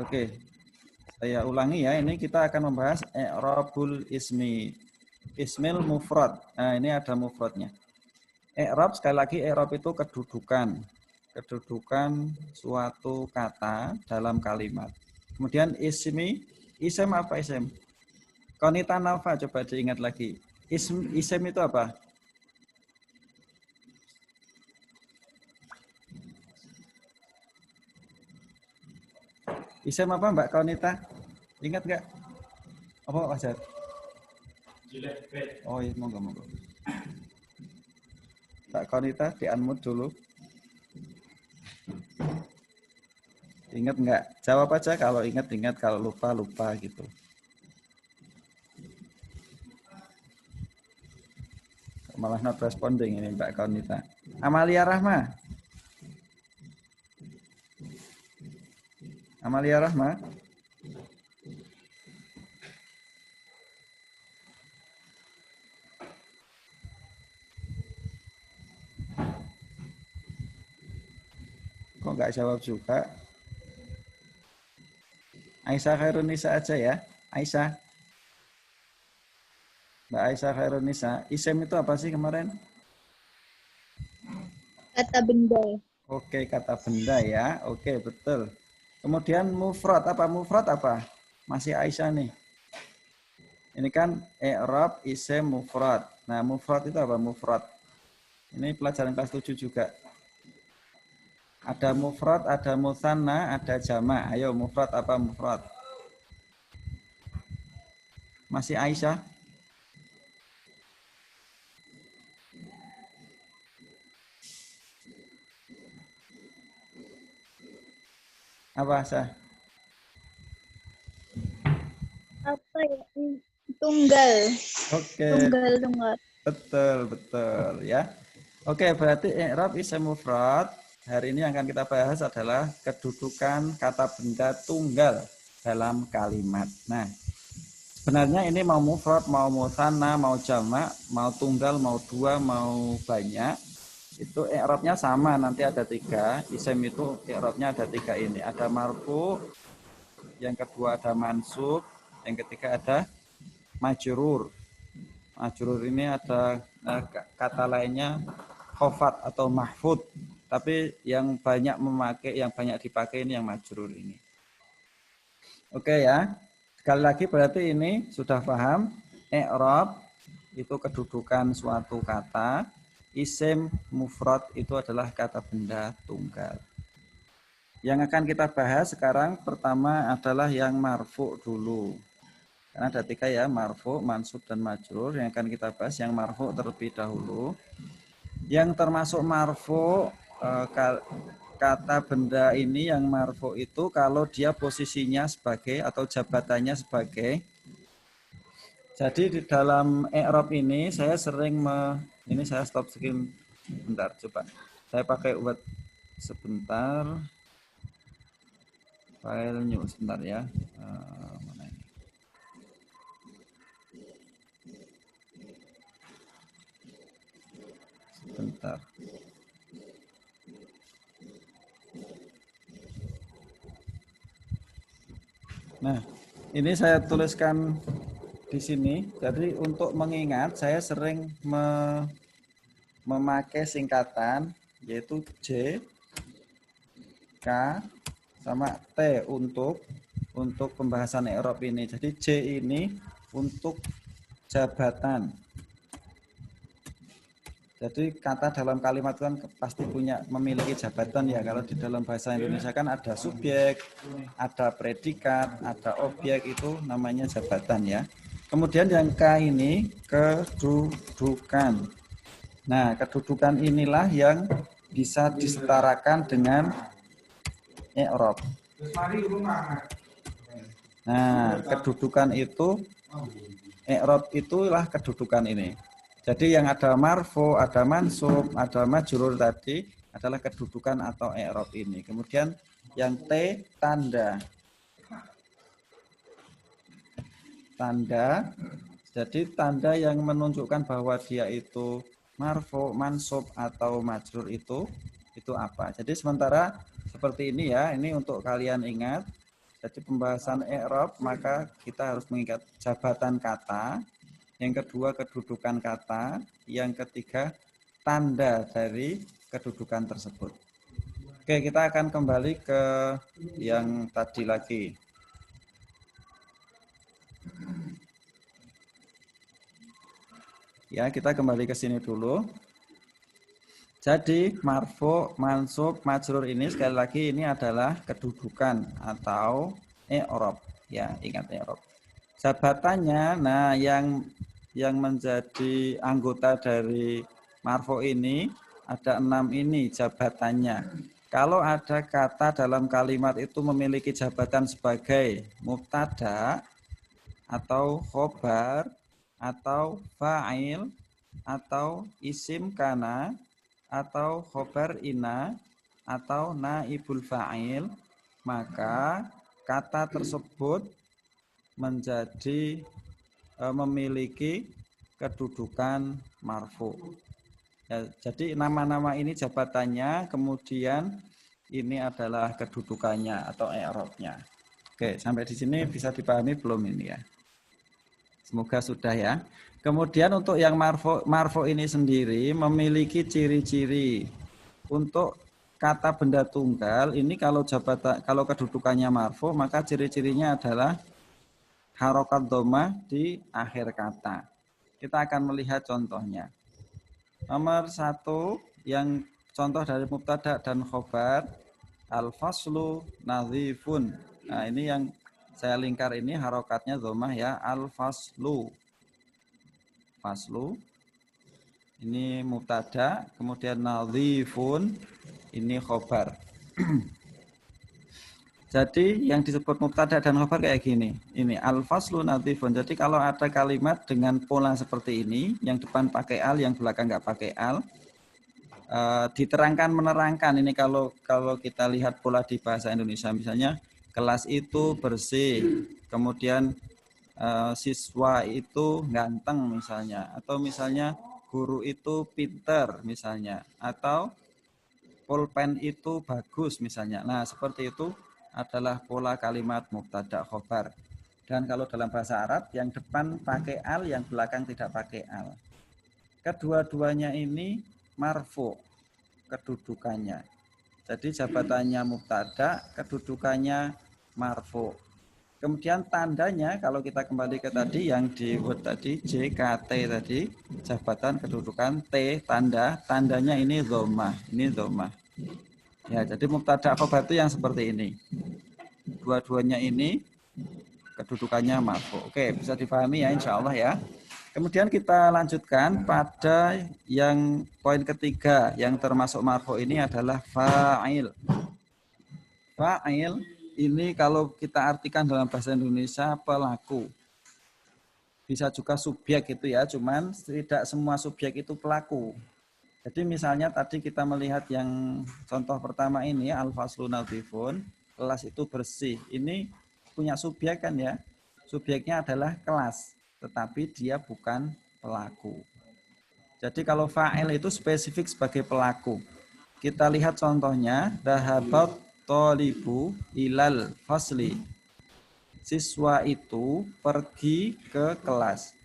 Oke, saya ulangi ya. Ini kita akan membahas i'rabul ismi. Ismil mufrad. Nah, ini ada mufradnya. I'rab, sekali lagi i'rab itu kedudukan. Kedudukan suatu kata dalam kalimat. Kemudian ismi, isem apa isem? Konita nafa, coba diingat lagi. Isem itu apa? Isem apa Mbak Konita? Ingat nggak? Apa Pak Fajar? Oh iya, monggo. Mbak Konita di-unmute dulu. Ingat nggak? Jawab aja kalau ingat, kalau lupa gitu. Malah not responding ini Mbak Konita. Amalia Rahma. Amalia Rahma. Kok nggak jawab juga? Aisyah Khairunisa aja ya. Aisyah. Mbak Aisyah Khairunisa. Isem itu apa sih kemarin? Kata benda. Oke, kata benda ya. Oke, betul. Kemudian mufrad apa? Masih Aisyah nih. Ini kan i'rab isem mufrad. Nah, mufrad itu apa? Mufrad. Ini pelajaran kelas 7 juga. Ada mufrad, ada musanna, ada jama'. Ayo, mufrad apa mufrad? Masih Aisyah? Apa sah? Apa ya? Tunggal. Oke. Tunggal. Betul ya. Oke, berarti i'rab isem mufrad. Hari ini yang akan kita bahas adalah kedudukan kata benda tunggal dalam kalimat. Nah, sebenarnya ini mau mufrad, mau musanna, mau jamak, mau tunggal, mau dua, mau banyak, itu i'rabnya sama, nanti ada 3. Isem itu i'rabnya ada 3 ini. Ada marfu, yang kedua ada mansub, yang ketiga ada majrur. Majrur ini ada kata lainnya khofat atau mahfud. Tapi yang banyak dipakai ini yang majrur ini. Oke ya. Sekali lagi berarti ini sudah paham. I'rab itu kedudukan suatu kata. Isim mufrad itu adalah kata benda tunggal. Yang akan kita bahas sekarang pertama adalah yang marfu dulu. Karena ada 3 ya, marfu, mansub, dan majrur. Yang akan kita bahas yang marfu terlebih dahulu. Yang termasuk marfu, kata benda ini yang marfu itu kalau dia posisinya sebagai atau jabatannya sebagai. Jadi di dalam i'rab ini saya sering ini saya stop screen bentar, coba. Saya pakai word sebentar. File new sebentar ya. Mana ini? Sebentar. Nah, ini saya tuliskan di sini. Jadi untuk mengingat saya sering memakai singkatan yaitu J, K, sama T untuk pembahasan i'rab ini. Jadi J ini untuk jabatan. Jadi kata dalam kalimat kan pasti memiliki jabatan ya. Kalau di dalam bahasa Indonesia kan ada subjek, ada predikat, ada objek, itu namanya jabatan ya. Kemudian yang K ini kedudukan. Nah, kedudukan inilah yang bisa disetarakan dengan i'rab. Nah, kedudukan itu i'rab itulah kedudukan ini. Jadi yang ada marfu, ada mansub, ada majrur tadi adalah kedudukan atau i'rab ini. Kemudian yang T tanda. Tanda. Jadi tanda yang menunjukkan bahwa dia itu marfu, mansub atau majrur itu apa? Jadi sementara seperti ini ya. Ini untuk kalian ingat. Jadi pembahasan i'rab maka kita harus mengingat jabatan kata, yang kedua kedudukan kata, yang ketiga tanda dari kedudukan tersebut. Oke, kita akan kembali ke yang tadi lagi. Ya, kita kembali ke sini dulu. Jadi marfu, mansub, majrur ini sekali lagi ini adalah kedudukan atau i'rab. Ya, ingat i'rab. Jabatannya, nah yang menjadi anggota dari marfu ini ada 6 ini jabatannya. Kalau ada kata dalam kalimat itu memiliki jabatan sebagai mubtada atau khobar atau fa'il atau isim kana atau khobar ina atau naibul fa'il, maka kata tersebut menjadi memiliki kedudukan marfu. Ya, jadi nama-nama ini jabatannya, kemudian ini adalah kedudukannya atau i'rabnya. Oke, sampai di sini bisa dipahami belum ini ya? Semoga sudah ya. Kemudian untuk yang marfu ini sendiri memiliki ciri-ciri. Untuk kata benda tunggal ini kalau kedudukannya marfu maka ciri-cirinya adalah harokat dhammah di akhir kata. Kita akan melihat contohnya. Nomor 1 yang contoh dari mubtada dan khobar, al-faslu nadhifun. Nah, ini yang saya lingkar ini harokatnya dhammah ya, al-faslu. Faslu ini mubtada, kemudian nadhifun ini khobar. Jadi yang disebut mubtada dan khobar kayak gini. Ini al-faslu nadhifun. Jadi kalau ada kalimat dengan pola seperti ini, yang depan pakai al, yang belakang nggak pakai al, diterangkan menerangkan. Ini kalau kita lihat pola di bahasa Indonesia, misalnya kelas itu bersih, kemudian siswa itu ganteng misalnya, atau misalnya guru itu pinter misalnya, atau pulpen itu bagus misalnya. Nah, seperti itu adalah pola kalimat mubtada khobar. Dan kalau dalam bahasa Arab yang depan pakai al, yang belakang tidak pakai al. Kedua-duanya ini marfu kedudukannya. Jadi jabatannya mubtada, kedudukannya marfu. Kemudian tandanya kalau kita kembali ke tadi yang di word tadi JKT tadi, jabatan kedudukan T tandanya ini dhammah, Ya, jadi mubtada khobar itu yang seperti ini. Dua-duanya ini kedudukannya marfu. Oke, bisa dipahami ya insyaallah ya. Kemudian kita lanjutkan pada yang poin ketiga yang termasuk marfu ini adalah fa'il. Fa'il ini kalau kita artikan dalam bahasa Indonesia pelaku. Bisa juga subjek gitu ya, cuman tidak semua subjek itu pelaku. Jadi misalnya tadi kita melihat yang contoh pertama ini al-faslu nadhifun, kelas itu bersih. Ini punya subjek kan ya. Subjeknya adalah kelas, tetapi dia bukan pelaku. Jadi kalau fa'il itu spesifik sebagai pelaku. Kita lihat contohnya, dhahabat thalibu ilal fasli. Siswa itu pergi ke kelas.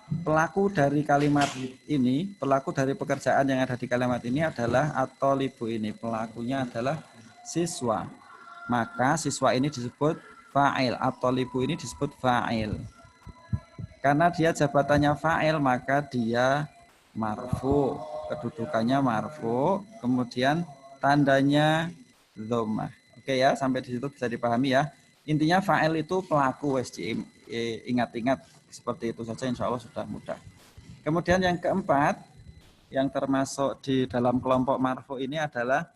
Pelaku dari kalimat ini, pelaku dari pekerjaan yang ada di kalimat ini adalah at-thalibu ini. Pelakunya adalah siswa. Maka siswa ini disebut fa'il. At-thalibu ini disebut fa'il. Karena dia jabatannya fa'il, maka dia marfu. Kedudukannya marfu. Kemudian tandanya dhammah. Oke ya, sampai di situ bisa dipahami ya. Intinya fa'il itu pelaku, ingat-ingat seperti itu saja, insya Allah sudah mudah. Kemudian yang keempat, yang termasuk di dalam kelompok marfu ini adalah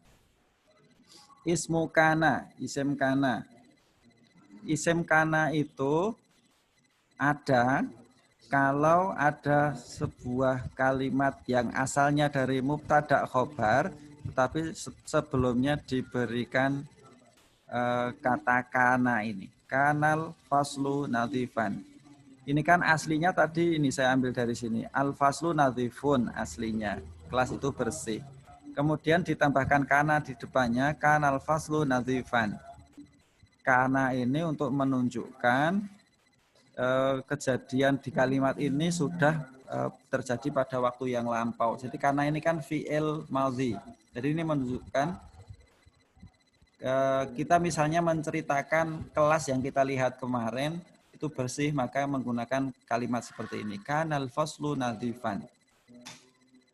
ismu kana, isim kana. Isim kana itu ada kalau ada sebuah kalimat yang asalnya dari mubtada khobar, tetapi sebelumnya diberikan kata kana ini, kanal faslu nadhifan. Ini kan aslinya tadi ini saya ambil dari sini, al faslu nadhifun aslinya, kelas itu bersih. kemudian ditambahkan kana di depannya, kanal faslu nadhifan. Kana ini untuk menunjukkan kejadian di kalimat ini sudah terjadi pada waktu yang lampau. Jadi karena ini kan fi'il madhi. Jadi ini menunjukkan kita misalnya menceritakan kelas yang kita lihat kemarin itu bersih, maka menggunakan kalimat seperti ini. Kanal faslu nadhifan.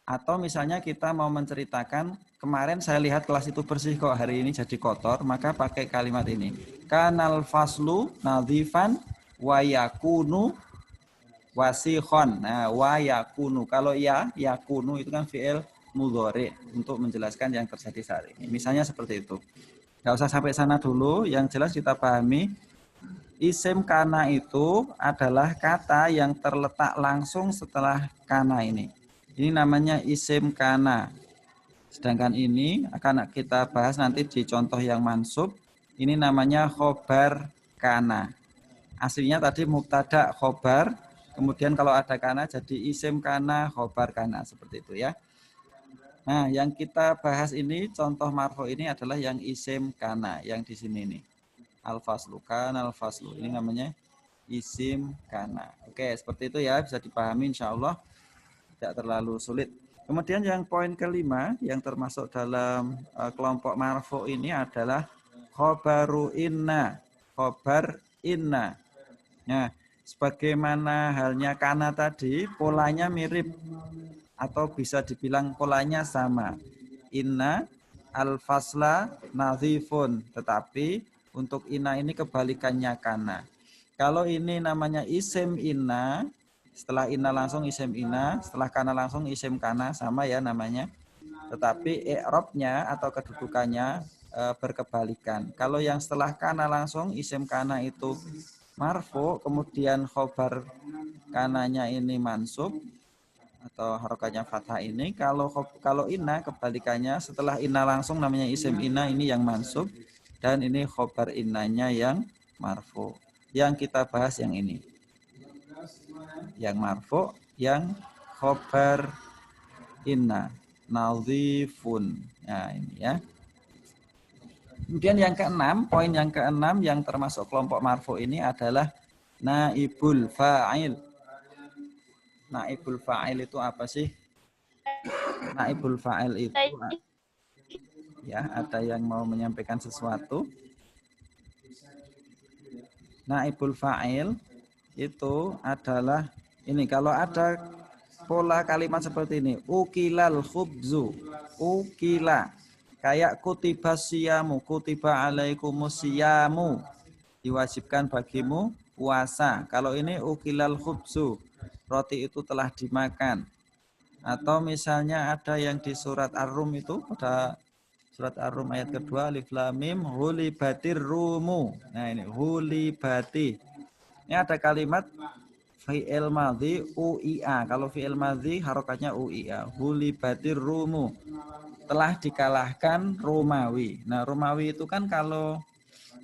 Atau misalnya kita mau menceritakan kemarin saya lihat kelas itu bersih kok, hari ini jadi kotor, maka pakai kalimat ini. Kanal faslu nadhifan wa yakunu wasikhon. Nah, wa yakunu. Kalau yakunu itu kan fi'il mudhari untuk menjelaskan yang terjadi saat ini. Misalnya seperti itu. Nggak usah sampai sana dulu, yang jelas kita pahami isim kana itu adalah kata yang terletak langsung setelah kana ini. Ini namanya isim kana. Sedangkan ini akan kita bahas nanti di contoh yang mansub. Ini namanya khobar kana. Aslinya tadi mubtada khobar, kemudian kalau ada kana jadi isim kana, khobar kana, seperti itu ya. Nah, yang kita bahas ini contoh marfu ini adalah yang isim kana, yang di sini nih. Al-faslu kana al-faslu. Ini namanya isim kana. Oke, seperti itu ya, bisa dipahami insyaallah. Tidak terlalu sulit. Kemudian yang poin kelima yang termasuk dalam kelompok marfu ini adalah khobaru inna. Khobar inna. Nah, sebagaimana halnya kana tadi, polanya mirip atau bisa dibilang polanya sama. Inna al-fasla nadhifun, tetapi untuk inna ini kebalikannya kana. Kalau ini namanya isim inna, setelah inna langsung isim inna, setelah kana langsung isim kana, sama ya namanya. Tetapi i'rabnya atau kedudukannya berkebalikan. Kalau yang setelah kana langsung isim kana itu marfu, kemudian khobar kananya ini mansub atau harokatnya fathah ini. Kalau inna kebalikannya, setelah inna langsung namanya isim inna, ini yang mansub, dan ini khobar innanya yang marfu. Yang kita bahas yang ini, yang marfu, yang khobar inna nadhifun. Nah ini ya. Kemudian yang keenam, poin yang keenam yang termasuk kelompok marfu ini adalah naibul fa'il. Naibul fa'il itu apa sih? Naibul fa'il itu ya, ada yang mau menyampaikan sesuatu. Naibul fa'il itu adalah ini, kalau ada pola kalimat seperti ini, ukilal khubzu, ukila, kayak kutiba siyamu, kutiba alaikumus siyamu, diwajibkan bagimu puasa. Kalau ini ukilal khubzu, roti itu telah dimakan. Atau misalnya ada yang di surat Ar-Rum itu, pada surat Ar-Rum ayat kedua, alif lam mim hulibatir rumu. Nah ini hulibati. Ini ada kalimat fi'il madhi uia. Kalau fi'il madhi harokatnya uia. Hulibatir rumu. Telah dikalahkan Romawi. Nah Romawi itu kan kalau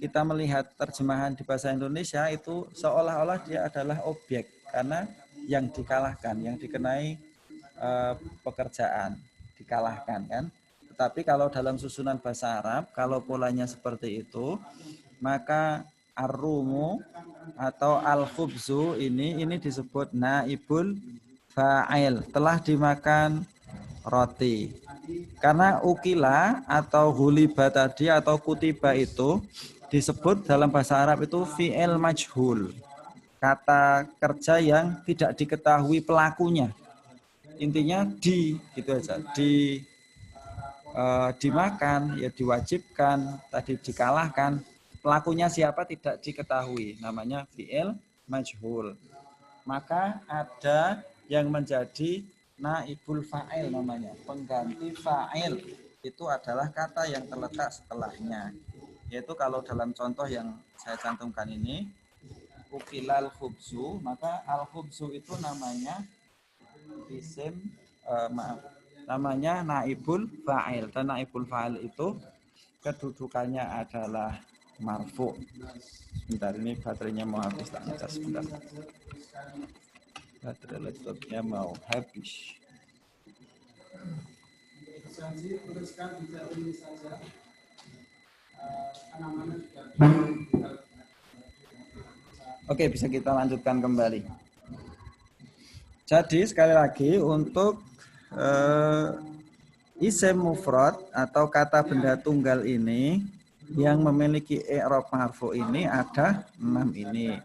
kita melihat terjemahan di bahasa Indonesia itu seolah-olah dia adalah objek. Karena yang dikalahkan, yang dikenai pekerjaan, dikalahkan kan. Tetapi kalau dalam susunan bahasa Arab, kalau polanya seperti itu, maka ar-rumu atau al-khubzu ini disebut naibul fa'il, telah dimakan roti. Karena ukila atau huliba tadi atau kutiba itu disebut dalam bahasa Arab itu fi'il majhul, kata kerja yang tidak diketahui pelakunya. Intinya gitu aja, dimakan, ya diwajibkan, tadi dikalahkan, pelakunya siapa tidak diketahui, namanya fi'il majhul. Maka ada yang menjadi naibul fa'il namanya, pengganti fa'il, itu adalah kata yang terletak setelahnya. Yaitu kalau dalam contoh yang saya cantumkan ini, ukilal khubzu, maka al khubzu itu namanya isim, namanya naibul fa'il, dan naibul fa'il itu kedudukannya adalah marfu. Sebentar, ini baterainya mau habis, tak ngecas sebentar. Baterai laptopnya mau habis. Oke, bisa kita lanjutkan kembali. Jadi sekali lagi untuk isim mufrad atau kata benda tunggal ini yang memiliki i'rab marfu ini ada 6 ini.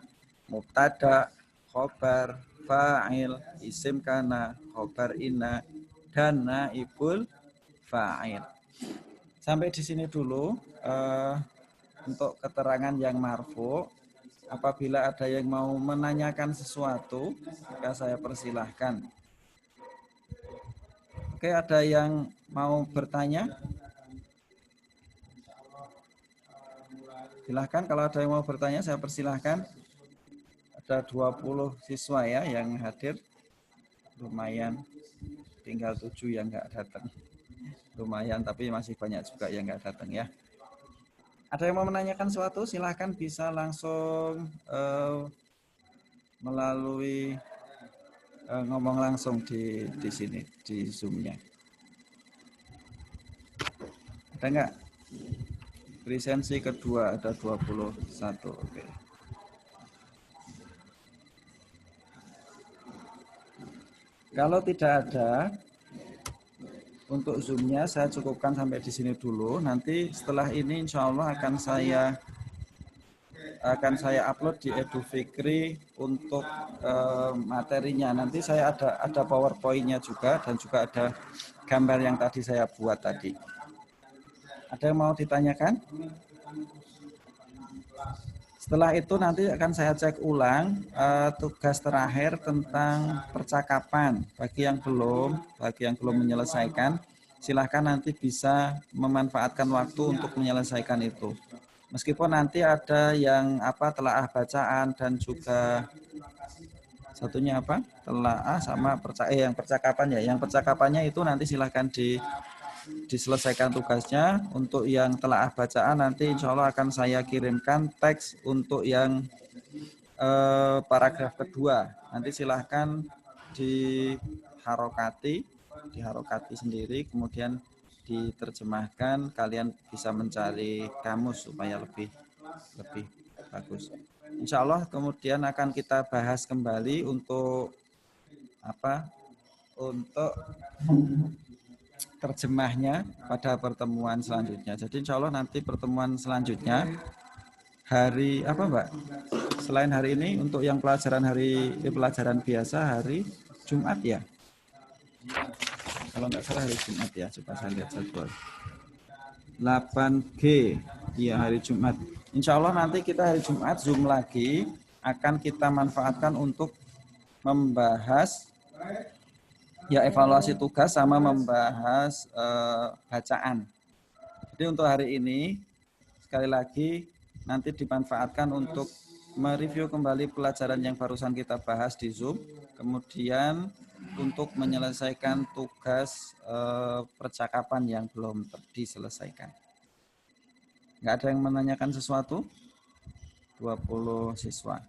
Mubtada, khobar, fa'il, isim kana, khobar inna, dan naibul fa'il. Sampai di sini dulu untuk keterangan yang marfu. Apabila ada yang mau menanyakan sesuatu, maka saya persilahkan. Oke, ada yang mau bertanya? Silahkan, kalau ada yang mau bertanya, saya persilahkan. Ada 20 siswa ya yang hadir. Lumayan, tinggal 7 yang nggak datang. Lumayan, tapi masih banyak juga yang nggak datang ya. Ada yang mau menanyakan sesuatu, silahkan bisa langsung melalui ngomong langsung di sini, di Zoom-nya. Ada nggak? Presensi kedua ada 21. Oke. Kalau tidak ada, untuk Zoom-nya saya cukupkan sampai di sini dulu. Nanti setelah ini insya Allah akan saya upload di Edu Fikri untuk materinya. Nanti saya ada PowerPoint-nya juga dan juga ada gambar yang tadi saya buat tadi. Ada yang mau ditanyakan? Setelah itu nanti akan saya cek ulang tugas terakhir tentang percakapan. Bagi yang belum menyelesaikan, silahkan nanti bisa memanfaatkan waktu untuk menyelesaikan itu. Meskipun nanti ada yang telaah bacaan dan juga satunya telaah sama yang percakapan ya. Yang percakapannya itu nanti silahkan diselesaikan tugasnya. Untuk yang telaah bacaan nanti insya Allah akan saya kirimkan teks untuk yang paragraf kedua. Nanti silahkan diharokati sendiri, kemudian diterjemahkan. Kalian bisa mencari kamus supaya lebih bagus. Insya Allah kemudian akan kita bahas kembali untuk untuk terjemahnya pada pertemuan selanjutnya. Jadi insya Allah nanti pertemuan selanjutnya hari Mbak? Selain hari ini untuk yang pelajaran biasa hari Jumat ya. Kalau nggak salah hari Jumat ya. Coba saya lihat jadwal. 8G ya hari Jumat. Insya Allah nanti kita hari Jumat Zoom lagi akan kita manfaatkan untuk membahas ya evaluasi tugas sama membahas bacaan. Jadi untuk hari ini sekali lagi nanti dimanfaatkan untuk mereview kembali pelajaran yang barusan kita bahas di Zoom, kemudian untuk menyelesaikan tugas percakapan yang belum diselesaikan. Nggak ada yang menanyakan sesuatu? 20 siswa.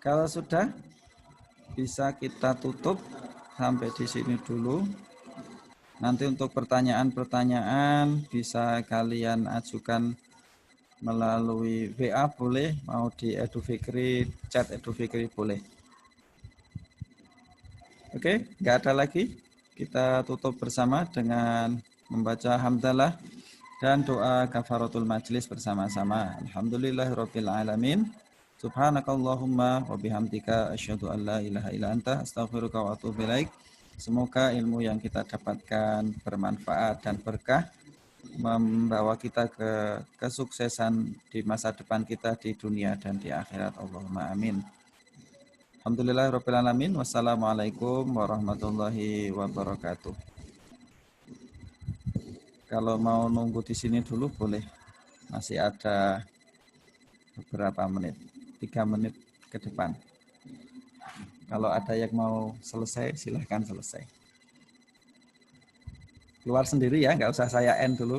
Kalau sudah, bisa kita tutup sampai di sini dulu. Nanti untuk pertanyaan-pertanyaan bisa kalian ajukan melalui WA boleh, mau di Edu Fikri, chat Edu Fikri boleh. Oke, nggak ada lagi. Kita tutup bersama dengan membaca hamdalah dan doa kafaratul majlis bersama-sama. Alhamdulillahirabbil alamin. Subhanakallahumma wa bihamdika asyhadu an la ilaha illa anta astaghfiruka wa atubu ilaik. Semoga ilmu yang kita dapatkan bermanfaat dan berkah, membawa kita ke kesuksesan di masa depan kita di dunia dan di akhirat. Allahumma amin. Alhamdulillahirabbil alamin. Wassalamualaikum warahmatullahi wabarakatuh. Kalau mau nunggu di sini dulu boleh. Masih ada beberapa menit. 3 menit ke depan. Kalau ada yang mau selesai, silahkan selesai. Keluar sendiri ya, nggak usah saya end dulu.